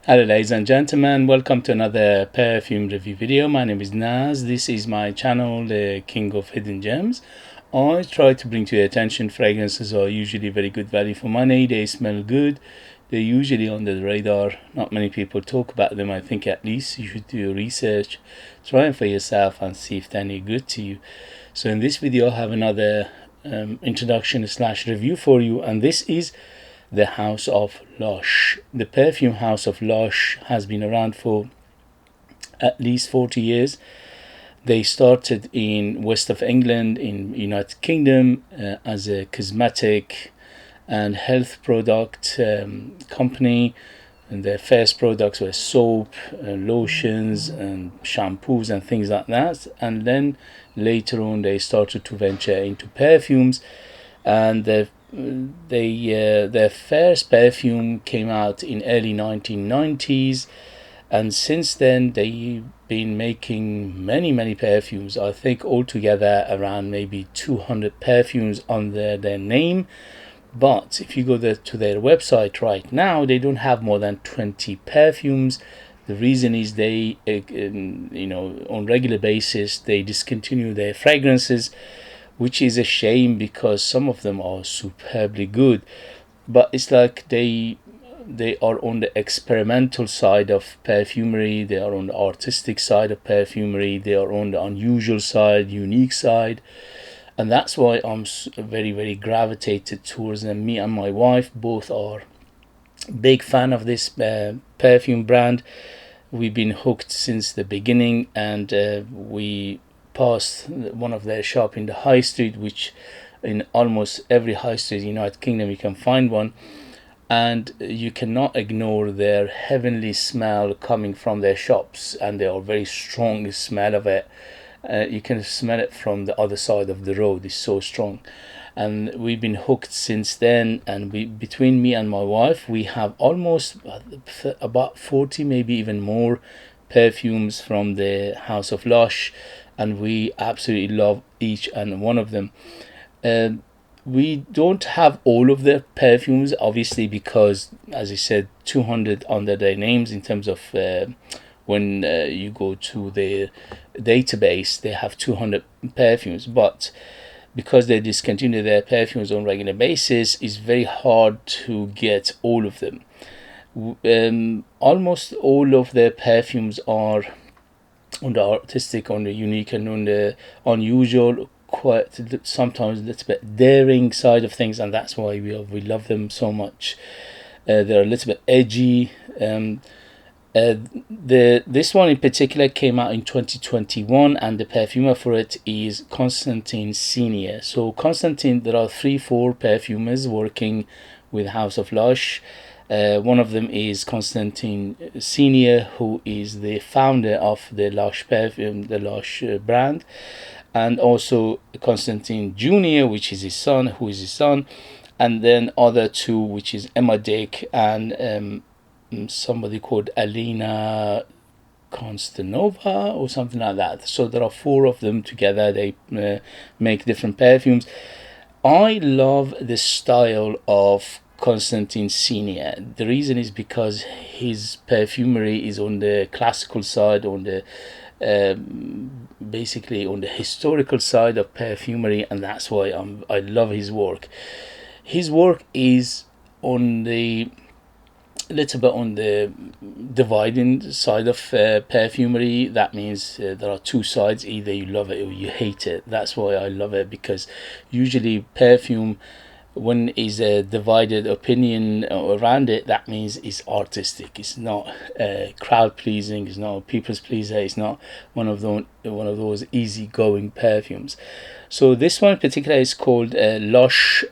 Hello ladies and gentlemen, welcome to another perfume review video. My name is Naz. This is my channel, the King of Hidden Gems. I try to bring to your attention fragrances are usually very good value for money. They smell good. They're usually under the radar. Not many people talk about them. I think at least you should do your research, try them for yourself and see if they're any good to you. So in this video I have another introduction slash review for you, and this is the House of Lush. The perfume House of Lush has been around for at least 40 years. They started in west of England in United Kingdom as a cosmetic and health product company, and their first products were soap, lotions and shampoos and things like that, and then later on they started to venture into perfumes, and their first perfume came out in early 1990s, and since then they've been making many perfumes. I think altogether around maybe 200 perfumes under their name. But if you go to their website right now, they don't have more than 20 perfumes. The reason is they on regular basis they discontinue their fragrances, which is a shame because some of them are superbly good. But it's like they are on the experimental side of perfumery, they are on the artistic side of perfumery, they are on the unusual side, unique side, and that's why I'm very gravitated towards them. Me and my wife both are big fan of this perfume brand. We've been hooked since the beginning, and we passed one of their shop in the high street, which in almost every high street in the United Kingdom you can find one, and you cannot ignore their heavenly smell coming from their shops, and they are very strong smell of it. You can smell it from the other side of the road. It's so strong, and we've been hooked since then. And between me and my wife, we have almost about 40, maybe even more perfumes from the House of Lush, and we absolutely love each and one of them. We don't have all of the perfumes, obviously, because as I said, 200 under their names. In terms of when you go to their database, they have 200 perfumes, but because they discontinue their perfumes on regular basis, it's very hard to get all of them. Almost all of their perfumes are on the artistic, on the unique, and on the unusual, quite sometimes a little bit daring side of things, and that's why we love them so much. They're a little bit edgy. This one in particular came out in 2021, and the perfumer for it is Constantine Senior. So Constantine, there are 3-4 perfumers working with House of Lush. One of them is Constantine Senior, who is the founder of the Lush perfume, the Lush brand, and also Constantine Junior, which is his son, and then other two, which is Emma Dick and somebody called Alina Konstanova or something like that. So there are 4 of them together. They make different perfumes. I love the style of Constantine Senior. The reason is because his perfumery is on the classical side, on the basically on the historical side of perfumery, and that's why I love his work. His work is on the little bit on the dividing side of perfumery. That means there are 2 sides: either you love it or you hate it. That's why I love it, because usually perfume, when is a divided opinion around it, that means it's artistic. It's not crowd pleasing. It's not people's pleaser. It's not one of those easygoing perfumes. So this one in particular is called Lush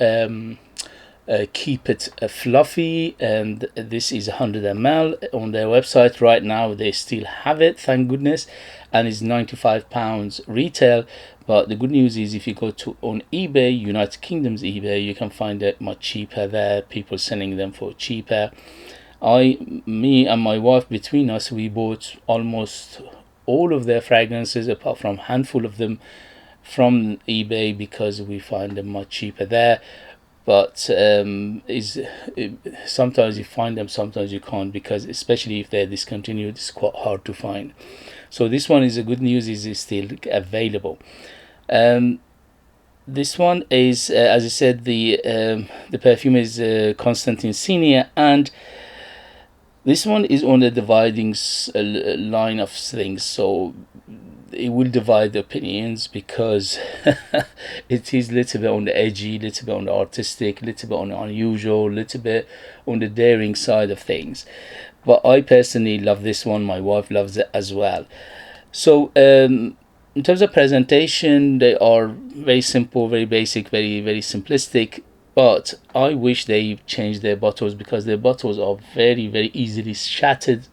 Keep It Fluffy, and this is 100 ml. On their website right now they still have it, thank goodness, and it's £95 retail. But the good news is if you go to on eBay, United Kingdom's eBay, you can find it much cheaper there. People selling them for cheaper. Me and my wife, between us, we bought almost all of their fragrances apart from a handful of them from eBay, because we find them much cheaper there. but sometimes you find them, sometimes you can't, because especially if they're discontinued, it's quite hard to find. So this one is a good news, is it's still available. This one is, as I said, the perfume is Constantine Senior, and this one is on the dividing line of things, so it will divide the opinions, because it is a little bit on the edgy, a little bit on the artistic, a little bit on the unusual, a little bit on the daring side of things. But I personally love this one. My wife loves it as well. So in terms of presentation, they are very simple, very basic, very simplistic. But I wish they changed their bottles, because their bottles are very easily shattered.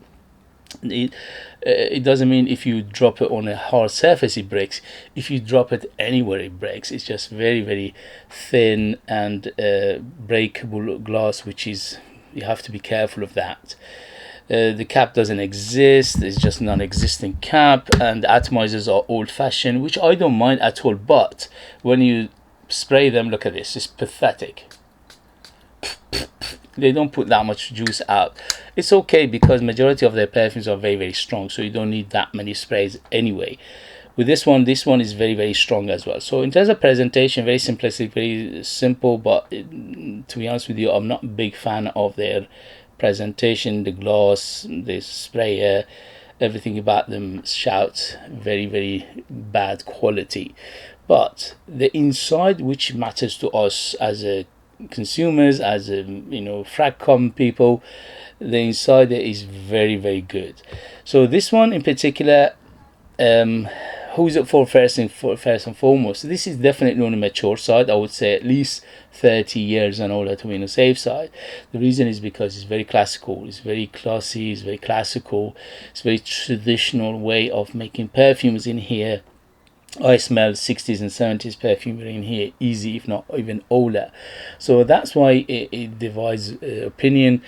It doesn't mean if you drop it on a hard surface it breaks. If you drop it anywhere it breaks. It's just very thin and breakable glass, which is, you have to be careful of that. The cap doesn't exist, it's just non-existing cap, and the atomizers are old-fashioned, which I don't mind at all, but when you spray them, look at this, it's pathetic. They don't put that much juice out. It's okay, because majority of their perfumes are very strong, so you don't need that many sprays anyway. With this one is very strong as well. So in terms of presentation, very simplistic, very simple, but to be honest with you, I'm not a big fan of their presentation. The glass, the sprayer, everything about them shouts very bad quality. But the inside, which matters to us as a consumers, as a fragcom people, the inside there is very good. So this one in particular, who's it for? First and foremost, this is definitely on the mature side. I would say at least 30 years and all that, to be on the safe side. The reason is because it's very classical, it's very classy, it's very classical, it's very traditional way of making perfumes in here. I smell 60s and 70s perfume in here easy, if not even older. So that's why it divides opinion.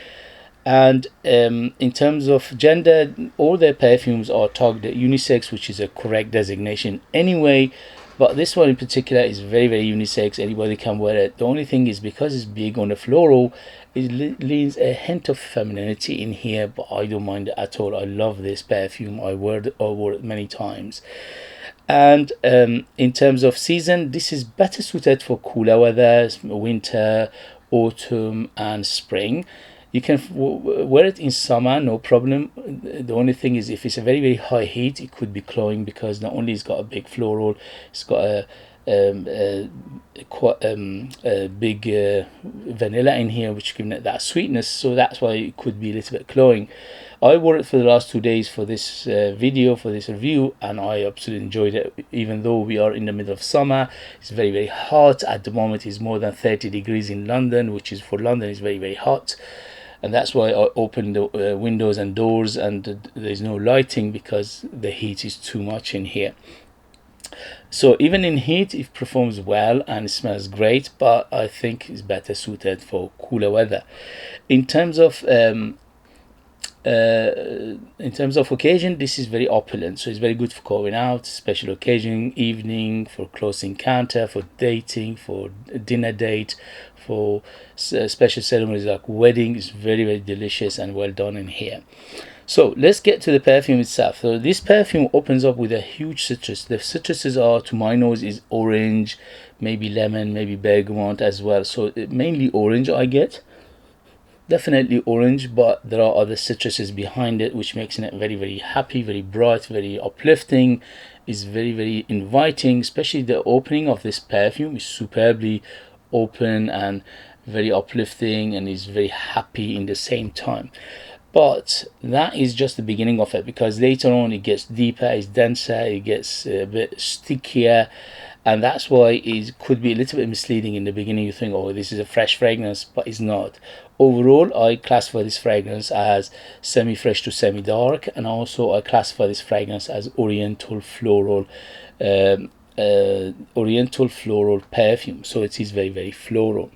And in terms of gender, all their perfumes are targeted unisex, which is a correct designation anyway. But this one in particular is very unisex. Anybody can wear it. The only thing is, because it's big on the floral, it leans a hint of femininity in here, but I don't mind it at all. I love this perfume. I wore it many times. And in terms of season, this is better suited for cooler weather, winter, autumn and spring. You can wear it in summer, no problem. The only thing is, if it's a very high heat, it could be cloying, because not only it's got a big floral, it's got a big vanilla in here, which gives it that sweetness. So that's why it could be a little bit cloying. I wore it for the last 2 days for this video, for this review, and I absolutely enjoyed it. Even though we are in the middle of summer, it's very hot at the moment. It's more than 30 degrees in London, which is, for London, is very hot. And that's why I opened the windows and doors, and there's no lighting, because the heat is too much in here. So even in heat, it performs well and it smells great, but I think it's better suited for cooler weather. In terms of occasion, this is very opulent, so it's very good for going out, special occasion, evening, for close encounter, for dating, for dinner date, for special ceremonies like wedding. Is very delicious and well done in here. So let's get to the perfume itself. So this perfume opens up with a huge citrus. The citruses are, to my nose, is orange, maybe lemon, maybe bergamot as well. So mainly orange I get. Definitely orange, but there are other citruses behind it, which makes it very happy, very bright, very uplifting. Is very inviting. Especially the opening of this perfume is superbly open and very uplifting, and is very happy in the same time. But that is just the beginning of it, because later on it gets deeper, it's denser, it gets a bit stickier, and that's why it could be a little bit misleading in the beginning. You think, oh, this is a fresh fragrance, but it's not. Overall, I classify this fragrance as semi-fresh to semi-dark, and also I classify this fragrance as oriental floral perfume. So it is very floral.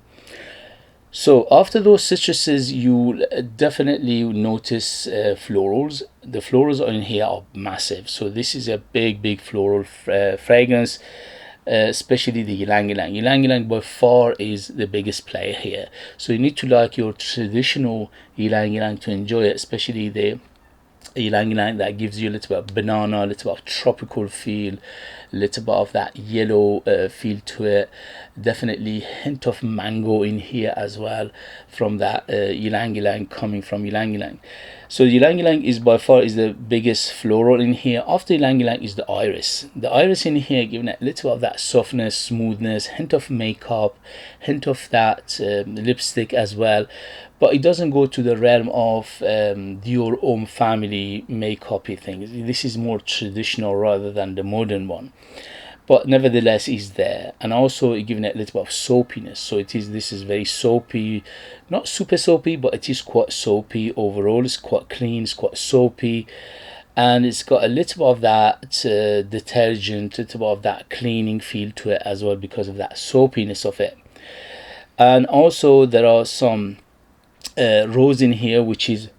So after those citruses, you definitely notice florals. The florals in here are massive. So this is a big floral fragrance. especially the ylang ylang. Ylang ylang by far is the biggest player here, so you need to like your traditional ylang ylang to enjoy it, especially the ylang ylang that gives you a little bit of banana, a little bit of tropical feel, a little bit of that yellow feel to it. Definitely hint of mango in here as well from that ylang ylang, coming from ylang ylang. So ylang ylang is by far is the biggest floral in here. After ylang ylang is the iris. The iris in here giving it a little of that softness, smoothness, hint of makeup, hint of that lipstick as well. But it doesn't go to the realm of your own family makeup-y things. This is more traditional rather than the modern one. But nevertheless is there, and also giving it a little bit of soapiness. So this is very soapy, not super soapy, but it is quite soapy overall. It's quite clean, it's quite soapy, and it's got a little bit of that detergent, a little bit of that cleaning feel to it as well, because of that soapiness of it. And also there are some rose in here, which is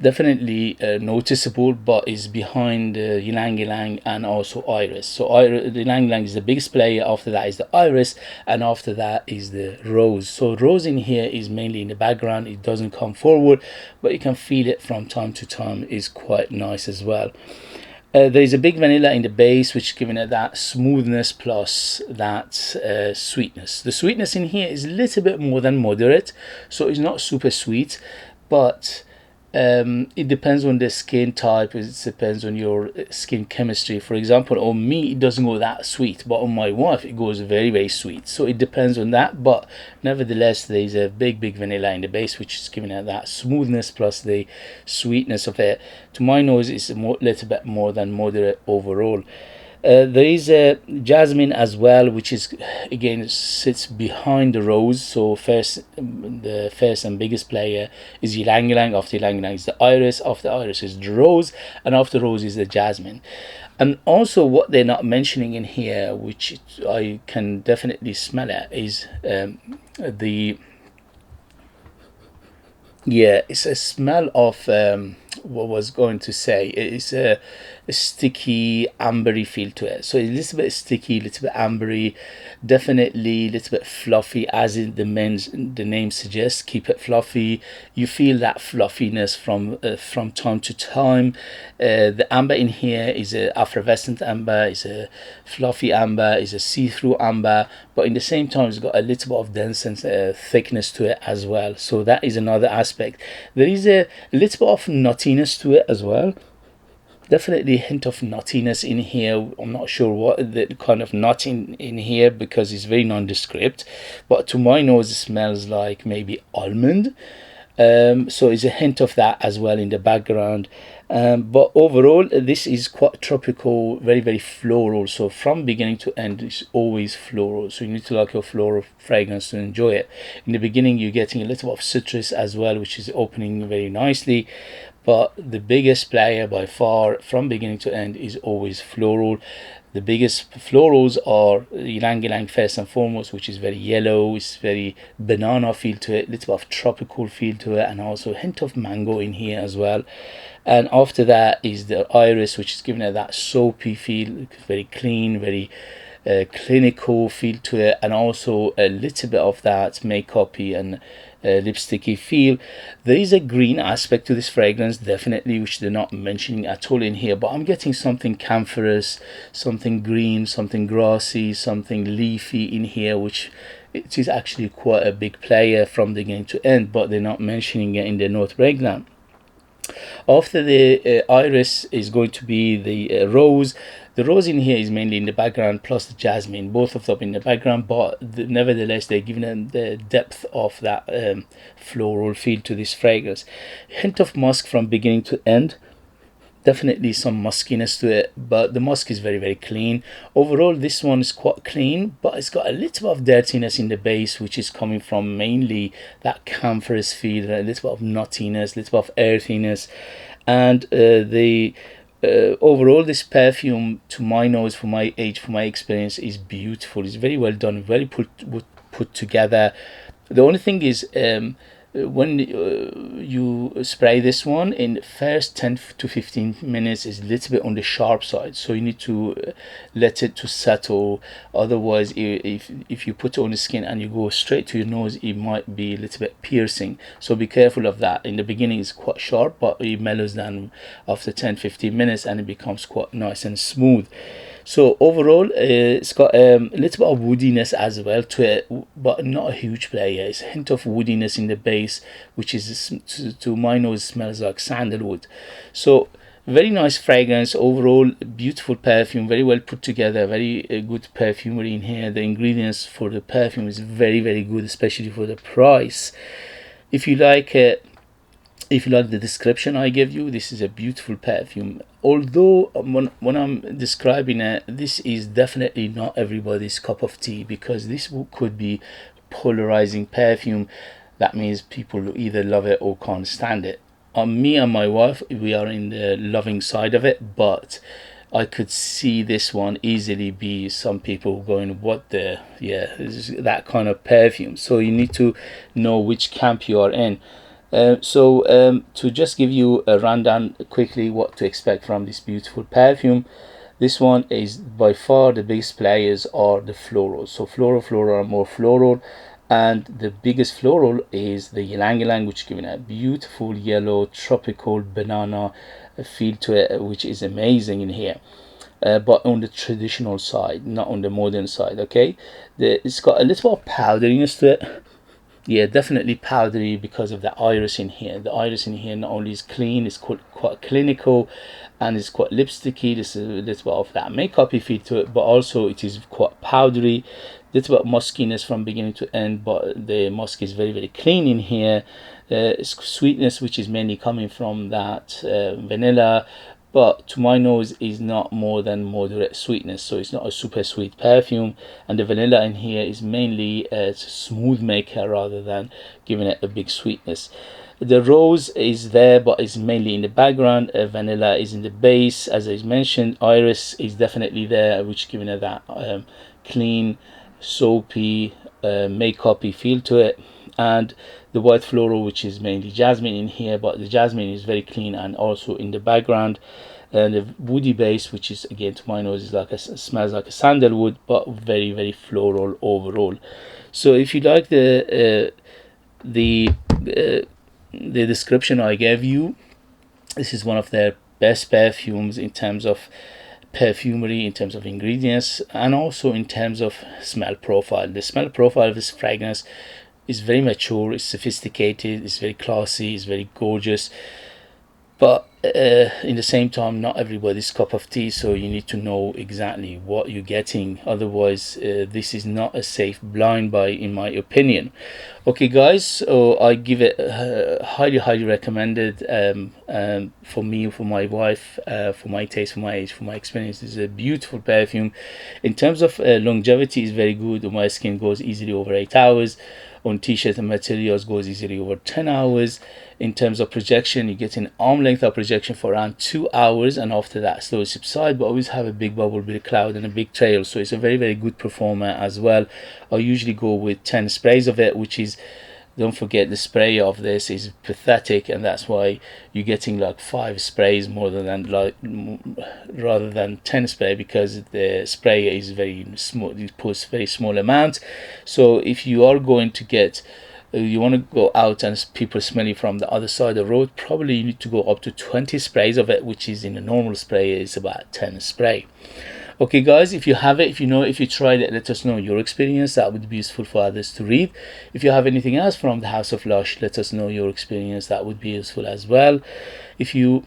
definitely noticeable, but is behind ylang ylang and also iris. So the ylang ylang is the biggest player, after that is the iris, and after that is the rose. So rose in here is mainly in the background, it doesn't come forward, but you can feel it from time to time, is quite nice as well. There is a big vanilla in the base, which is giving it that smoothness plus that sweetness. The sweetness in here is a little bit more than moderate, so it's not super sweet, but it depends on the skin type, it depends on your skin chemistry. For example, on me it doesn't go that sweet, but on my wife it goes very, very sweet. So it depends on that, but nevertheless there's a big vanilla in the base, which is giving it that smoothness plus the sweetness of it. To my nose it's a little bit more than moderate overall. There is a jasmine as well, which is again sits behind the rose. So the first and biggest player is ylang ylang. After ylang ylang is the iris. After iris is the rose, and after rose is the jasmine. And also what they're not mentioning in here, which I can definitely smell it, is it's a smell of what was going to say, it's a sticky ambery feel to it. So a little bit sticky, a little bit ambery, definitely a little bit fluffy, as in the name suggests. Keep it fluffy. You feel that fluffiness from time to time. The amber in here is a effervescent amber, is a fluffy amber, is a see-through amber, but in the same time it's got a little bit of dense and thickness to it as well. So that is another aspect. There is a little bit of nuttiness to it as well. Definitely a hint of nuttiness in here. I'm not sure what the kind of nut in here, because it's very nondescript, but to my nose it smells like maybe almond. So it's a hint of that as well in the background. But overall this is quite tropical, very, very floral. So from beginning to end it's always floral, so you need to like your floral fragrance to enjoy it. In the beginning you're getting a little bit of citrus as well, which is opening very nicely, but the biggest player by far from beginning to end is always floral. The biggest florals are ylang ylang first and foremost, which is very yellow, it's very banana feel to it, little bit of tropical feel to it, and also a hint of mango in here as well. And after that is the iris, which is giving it that soapy feel, very clean, very clinical feel to it, and also a little bit of that makeup-y and lipsticky feel. There is a green aspect to this fragrance, definitely, which they're not mentioning at all in here, but I'm getting something camphorous, something green, something grassy, something leafy in here, which it is actually quite a big player from beginning to end, but they're not mentioning it in the note breakdown. After the iris is going to be the rose. The rose in here is mainly in the background, plus the jasmine, both of them in the background, but nevertheless they're giving them the depth of that floral feel to this fragrance. Hint of musk from beginning to end. Definitely some muskiness to it, but the musk is very, very clean. Overall this one is quite clean, but it's got a little bit of dirtiness in the base, which is coming from mainly that camphorous feel, a little bit of nuttiness, a little bit of earthiness. And overall this perfume, to my nose, for my age, for my experience, is beautiful. It's very well done, very put together. The only thing is when you spray this one, in the first 10 to 15 minutes is a little bit on the sharp side, so you need to let it to settle. Otherwise, if you put it on the skin and you go straight to your nose, it might be a little bit piercing, so be careful of that. In the beginning it's quite sharp, but it mellows down after 10-15 minutes and it becomes quite nice and smooth. So overall, it's got a little bit of woodiness as well to it, but not a huge player. It's a hint of woodiness in the base, which is, to my nose, smells like sandalwood. So very nice fragrance overall, beautiful perfume, very well put together, very good perfumery in here. The ingredients for the perfume is very, very good, especially for the price. If you like the description I gave you, this is a beautiful perfume. Although when I'm describing it, this is definitely not everybody's cup of tea, because this could be polarizing perfume. That means people either love it or can't stand it. Me and my wife, we are in the loving side of it, but I could see this one easily be some people going, what the, yeah, this is that kind of perfume. So you need to know which camp you are in. To just give you a rundown quickly what to expect from this beautiful perfume, this one is by far the biggest players are the florals. So floral are more floral, and the biggest floral is the ylang ylang, which giving a beautiful yellow tropical banana feel to it, which is amazing in here. But on the traditional side, not on the modern side. Okay, it's got a little bit of powderiness to it. Yeah, definitely powdery because of the iris in here. The iris in here not only is clean, it's quite clinical, and it's quite lipsticky. There's a little bit of that makeup-y feel to it, but also it is quite powdery. Little bit of muskiness from beginning to end, but the musk is very, very clean in here. Sweetness, which is mainly coming from that vanilla, but to my nose is not more than moderate sweetness, so it's not a super sweet perfume. And the vanilla in here is mainly a smooth maker rather than giving it a big sweetness. The rose is there, but it's mainly in the background. Vanilla is in the base, as I mentioned. Iris is definitely there, which giving it that clean, soapy, makeup-y feel to it. And the white floral, which is mainly jasmine in here, but the jasmine is very clean and also in the background. And the woody base, which is again to my nose is like smells like a sandalwood, but very, very floral overall. So if you like the description I gave you, this is one of their best perfumes in terms of perfumery, in terms of ingredients, and also in terms of smell profile. The smell profile of this fragrance is very mature, it's sophisticated, it's very classy, it's very gorgeous, but in the same time not everybody's cup of tea, so you need to know exactly what you're getting. Otherwise this is not a safe blind buy in my opinion. Okay guys, so I give it highly recommended. For me, for my wife, for my taste, for my age, for my experience, it's a beautiful perfume. In terms of longevity, is very good. On my skin goes easily over 8 hours. On t-shirt and materials goes easily over 10 hours. In terms of projection, you get an arm length of projection for around 2 hours, and after that slowly subside, but always have a big bubble, big cloud and a big trail. So it's a very good performer as well. I usually go with 10 sprays of it, which is, don't forget, the spray of this is pathetic, and that's why you're getting like 5 sprays more than rather than 10 spray, because the spray is very small, it puts very small amount. So if you are going to get you want to go out and people smell you from the other side of the road, probably you need to go up to 20 sprays of it, which is in a normal spray is about 10 spray. Okay guys, if you have it, if you know, if you tried it, let us know your experience. That would be useful for others to read. If you have anything else from the House of Lush, let us know your experience. That would be useful as well. If you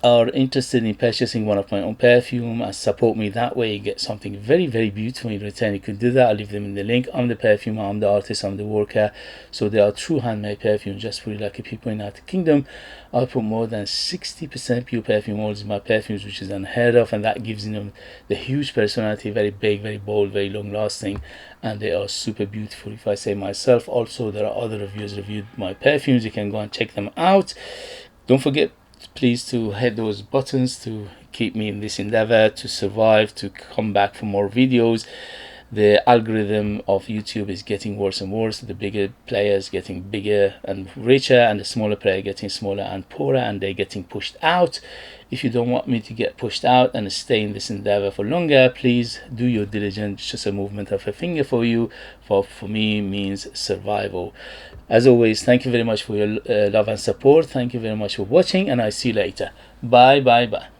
are interested in purchasing one of my own perfume and support me that way, you get something very beautiful in return, you can do that. I'll leave them in the link. I'm the perfumer, I'm the artist, I'm the worker, so they are true handmade perfume just for you lucky people in the United Kingdom. I put more than 60% pure perfume oils in my perfumes, which is unheard of, and that gives them the huge personality, very big, very bold, very long lasting, and they are super beautiful if I say myself. Also, there are other reviewers reviewed my perfumes, you can go and check them out. Don't forget please to hit those buttons to keep me in this endeavor, to survive, to come back for more videos. the algorithm of YouTube is getting worse and worse. The bigger players getting bigger and richer, and the smaller player getting smaller and poorer, and they're getting pushed out. If you don't want me to get pushed out and stay in this endeavor for longer, please do your diligence. Just a movement of a finger for you. For me means survival. As always, thank you very much for your love and support. Thank you very much for watching, and I see you later. Bye bye bye.